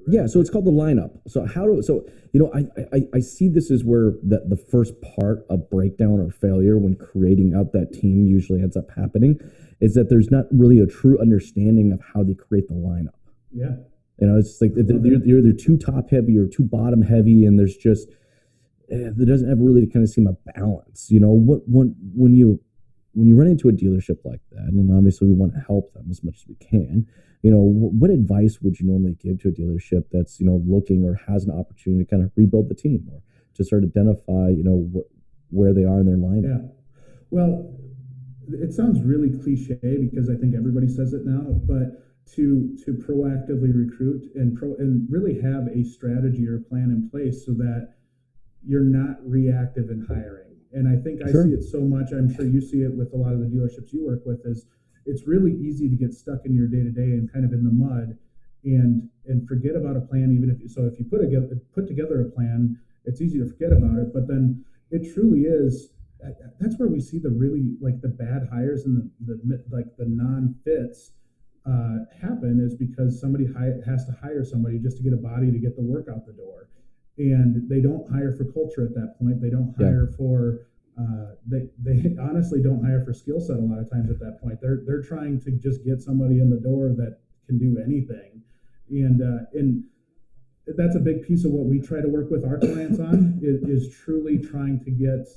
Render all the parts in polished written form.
Yeah, so it's called the lineup. I see this as where the first part of breakdown or failure when creating out that team usually ends up happening is that there's not really a true understanding of how they create the lineup. Yeah. It's like they're either too top heavy or too bottom heavy, and there's just there doesn't ever really kind of seem a balance. When you run into a dealership like that, and obviously we want to help them as much as we can, what advice would you normally give to a dealership that's, looking or has an opportunity to kind of rebuild the team or to sort of identify, where they are in their lineup? Yeah. Well, it sounds really cliche because I think everybody says it now, but to proactively recruit and really have a strategy or plan in place so that you're not reactive in hiring. And I think I Sure. see it so much. I'm sure you see it with a lot of the dealerships you work with. Is it's really easy to get stuck in your day to day and kind of in the mud, and forget about a plan. Even if you put together a plan, it's easy to forget about it. But then it truly is. That's where we see the really like the bad hires and the non fits happen, is because somebody has to hire somebody just to get a body to get the work out the door, and they don't hire for culture at that point. They don't hire for they honestly don't hire for skill set a lot of times at that point. They're trying to just get somebody in the door that can do anything, and that's a big piece of what we try to work with our clients on is truly trying to get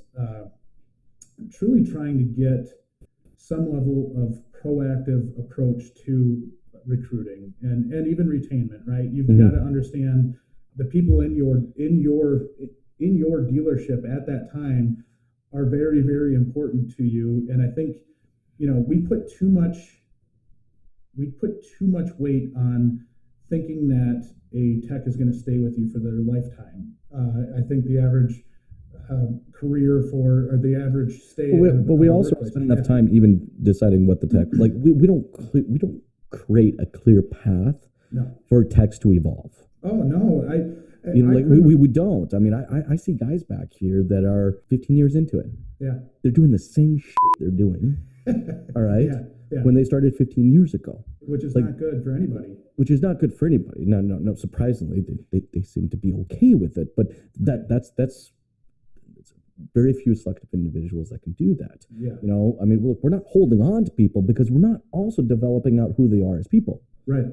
some level of proactive approach to recruiting and even retainment. Right, you've got to understand the people in your dealership at that time are very, very important to you. And I think, we put too much weight on thinking that a tech is going to stay with you for their lifetime. I think the average career or the average stay. But we also spend enough time even deciding what the tech, like we don't create a clear path for techs to evolve. Oh no, we don't. I mean, I see guys back here that are 15 years into it. Yeah. They're doing the same shit they're doing. All right. Yeah. When they started 15 years ago. Which is not good for anybody. Which is not good for anybody. No. Surprisingly, they seem to be okay with it. But that's very few selective individuals that can do that. Yeah. I mean, look, we're not holding on to people because we're not also developing out who they are as people. Right.